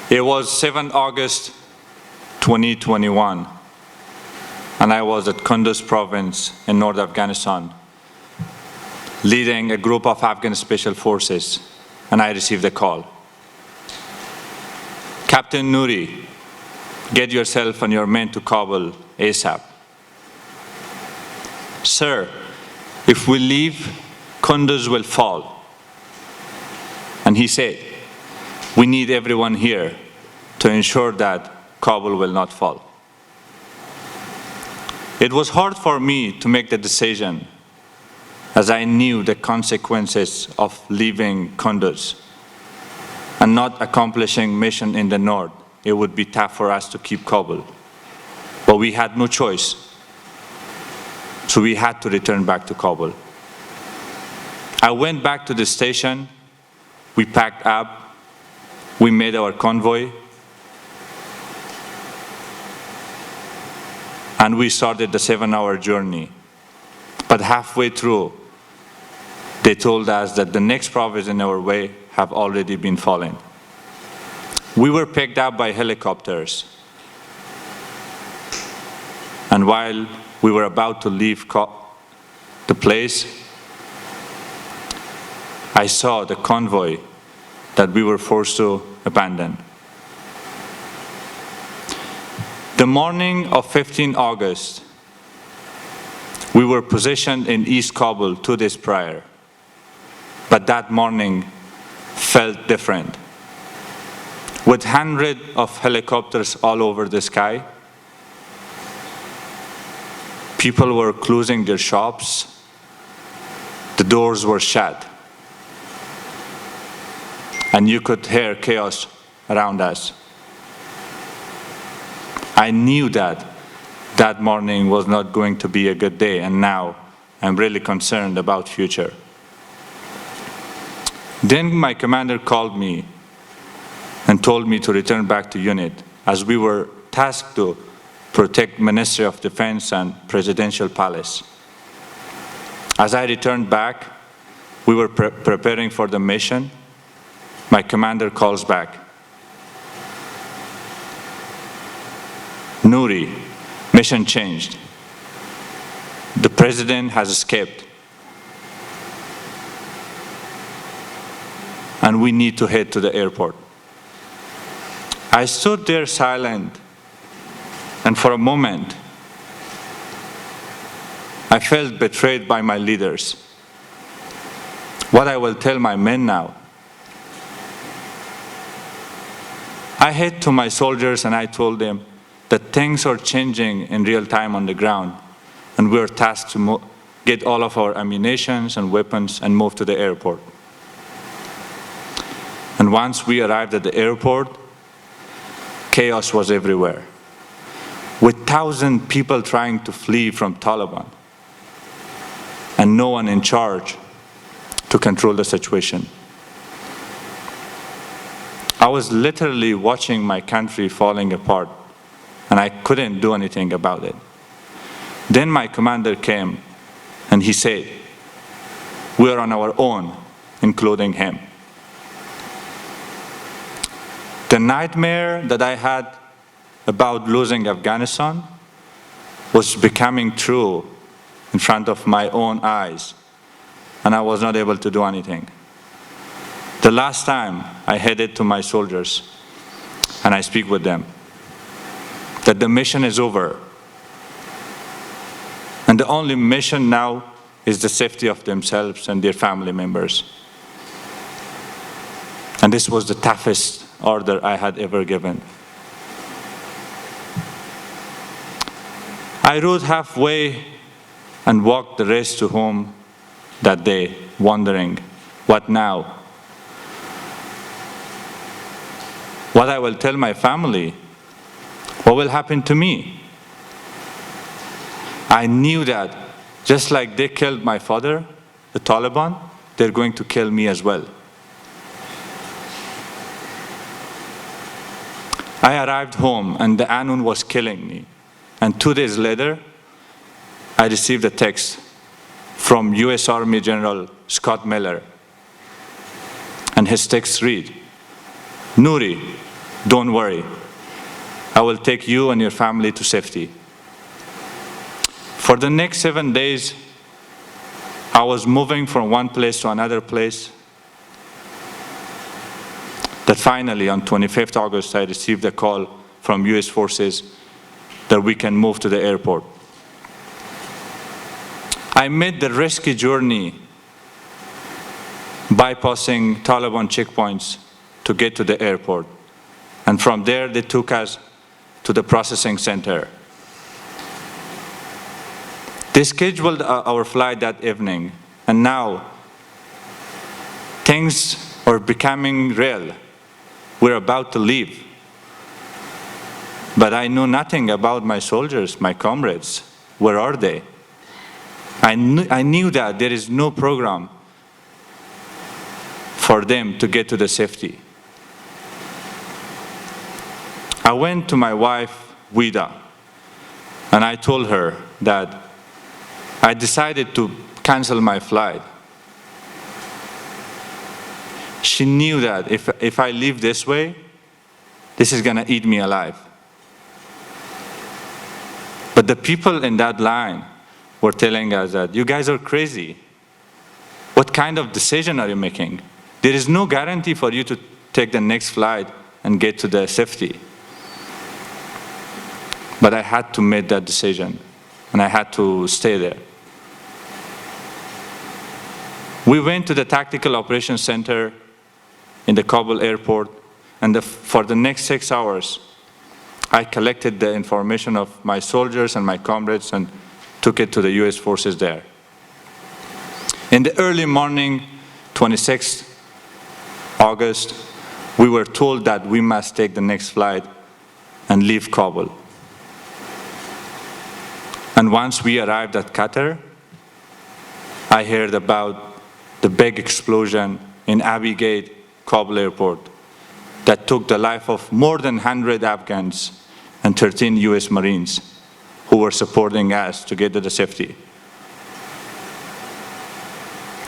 It was 7 August 2021, and I was at Kunduz province in North Afghanistan, leading a group of Afghan Special Forces, and I received a call. Captain Noori, get yourself and your men to Kabul ASAP. Sir, if we leave, Kunduz will fall. And he said, we need everyone here to ensure that Kabul will not fall. It was hard for me to make the decision, as I knew the consequences of leaving Kunduz and not accomplishing mission in the north. It would be tough for us to keep Kabul. But we had no choice. So we had to return back to Kabul. I went back to the station. We packed up. We made our convoy. And we started the 7-hour journey. But halfway through, they told us that the next province in our way have already been fallen. We were picked up by helicopters. And while we were about to leave the place, I saw the convoy that we were forced to abandon. The morning of 15 August, we were positioned in East Kabul 2 days prior, but that morning felt different. With hundreds of helicopters all over the sky, people were closing their shops, the doors were shut, and you could hear chaos around us. I knew that that morning was not going to be a good day, and now I'm really concerned about future. Then my commander called me and told me to return back to unit, as we were tasked to protect Ministry of Defense and Presidential Palace. As I returned back, we were preparing for the mission. My commander calls back. Noori, mission changed. The president has escaped. And we need to head to the airport. I stood there silent, and for a moment, I felt betrayed by my leaders. What I will tell my men now? I head to my soldiers and I told them that things are changing in real time on the ground, and we're tasked to get all of our ammunition and weapons and move to the airport. And once we arrived at the airport, chaos was everywhere, with 1,000 people trying to flee from Taliban, and no one in charge to control the situation. I was literally watching my country falling apart, and I couldn't do anything about it. Then my commander came, and he said, we are on our own, including him. The nightmare that I had about losing Afghanistan was becoming true in front of my own eyes, and I was not able to do anything. The last time I headed to my soldiers and I speak with them that the mission is over, and the only mission now is the safety of themselves and their family members. And this was the toughest order I had ever given. I rode halfway and walked the rest to home that day, wondering, what now? What I will tell my family? What will happen to me? I knew that just like they killed my father, the Taliban, they're going to kill me as well. I arrived home and the Anun was killing me. And 2 days later, I received a text from US Army General Scott Miller. And his text read, Noori, Don't worry. I will take you and your family to safety. For the next 7 days, I was moving from one place to another place. That finally, on 25th August, I received a call from US forces that we can move to the airport. I made the risky journey bypassing Taliban checkpoints to get to the airport. And from there, they took us to the processing center. They scheduled our flight that evening, and now things are becoming real. We're about to leave. But I knew nothing about my soldiers, my comrades. Where are they? I knew that there is no program for them to get to the safety. I went to my wife, Wida, and I told her that I decided to cancel my flight. She knew that if I leave this way, this is gonna eat me alive. But the people in that line were telling us that, you guys are crazy. What kind of decision are you making? There is no guarantee for you to take the next flight and get to the safety. But I had to make that decision, and I had to stay there. We went to the Tactical Operations Center in the Kabul airport, and for the next 6 hours, I collected the information of my soldiers and my comrades and took it to the US forces there. In the early morning, 26th August, we were told that we must take the next flight and leave Kabul. And once we arrived at Qatar, I heard about the big explosion in Abbey Gate, Kabul airport, that took the life of more than 100 Afghans and 13 US Marines who were supporting us to get to the safety.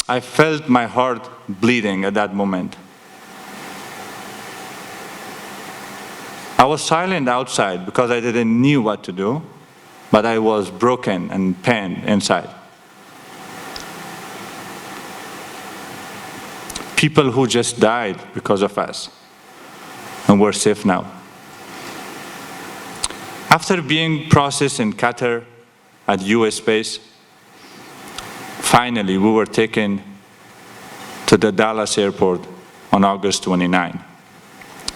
I felt my heart bleeding at that moment. I was silent outside because I didn't know what to do, but I was broken and pained inside. People who just died because of us, and we're safe now. After being processed in Qatar at US base, finally we were taken to the Dallas airport on August 29.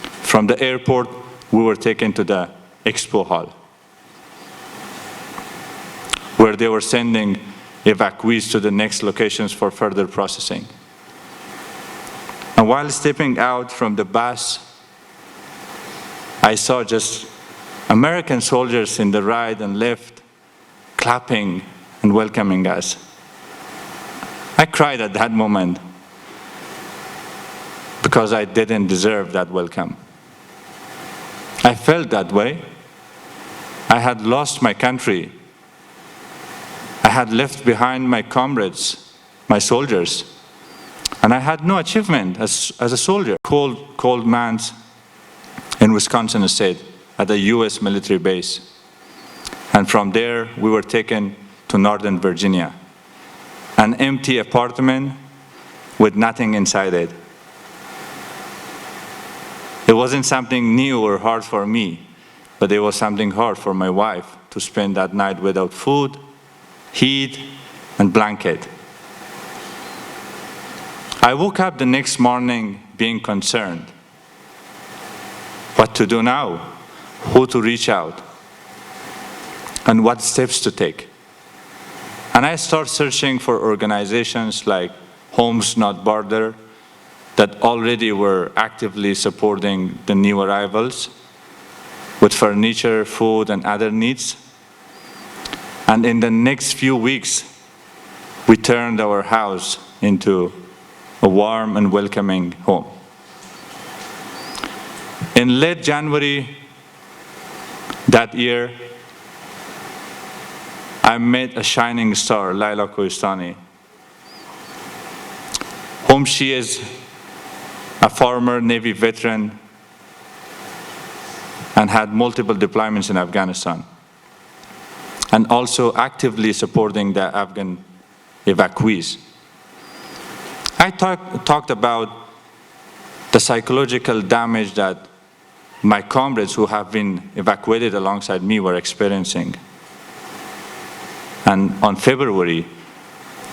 From the airport, we were taken to the expo hall, where they were sending evacuees to the next locations for further processing. And while stepping out from the bus, I saw just American soldiers in the right and left clapping and welcoming us. I cried at that moment because I didn't deserve that welcome. I felt that way. I had lost my country. I had left behind my comrades, my soldiers, and I had no achievement as a soldier. Cold months in Wisconsin State at a US military base. And from there, we were taken to Northern Virginia, an empty apartment with nothing inside it. It wasn't something new or hard for me, but it was something hard for my wife to spend that night without food, heat, and blanket. I woke up the next morning being concerned. What to do now? Who to reach out? And what steps to take? And I started searching for organizations like Homes Not Border that already were actively supporting the new arrivals with furniture, food, and other needs. And in the next few weeks, we turned our house into a warm and welcoming home. In late January that year, I met a shining star, Laila Koistani, whom she is a former Navy veteran and had multiple deployments in Afghanistan, and also actively supporting the Afghan evacuees. I talked about the psychological damage that my comrades who have been evacuated alongside me were experiencing. And on February,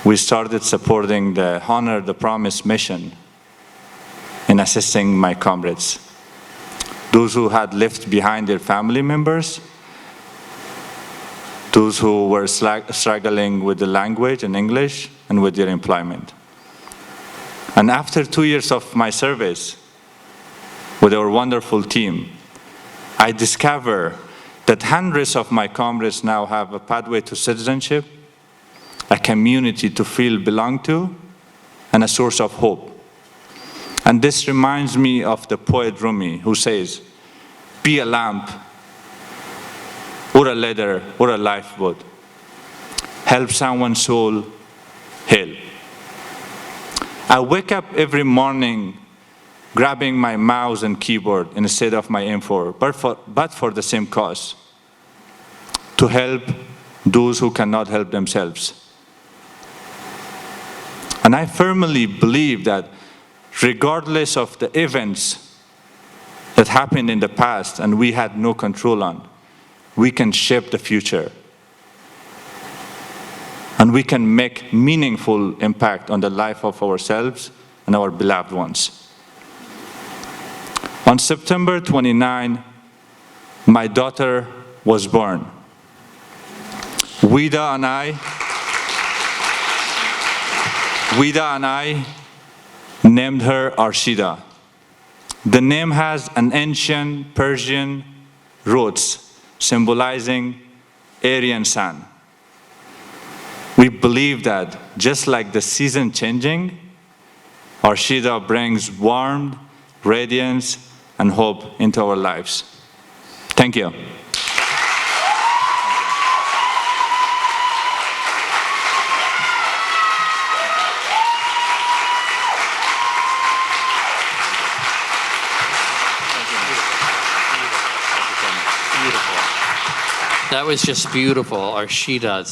we started supporting the Honor the Promise mission in assisting my comrades, those who had left behind their family members, those who were struggling with the language in English and with their employment. And after 2 years of my service with our wonderful team, I discovered that hundreds of my comrades now have a pathway to citizenship, a community to feel belong to, and a source of hope. And this reminds me of the poet Rumi, who says, "Be a lamp, or a ladder, or a lifeboat. Help someone's soul heal." I wake up every morning grabbing my mouse and keyboard instead of my M4, but for the same cause, to help those who cannot help themselves. And I firmly believe that regardless of the events that happened in the past and we had no control on, we can shape the future. And we can make meaningful impact on the life of ourselves and our beloved ones. On September 29, my daughter was born. Wida and I named her Arshida. The name has an ancient Persian roots symbolizing Aryan sun. We believe that just like the season changing, Arshida brings warmth, radiance, and hope into our lives. Thank you. That was just beautiful, Arshida.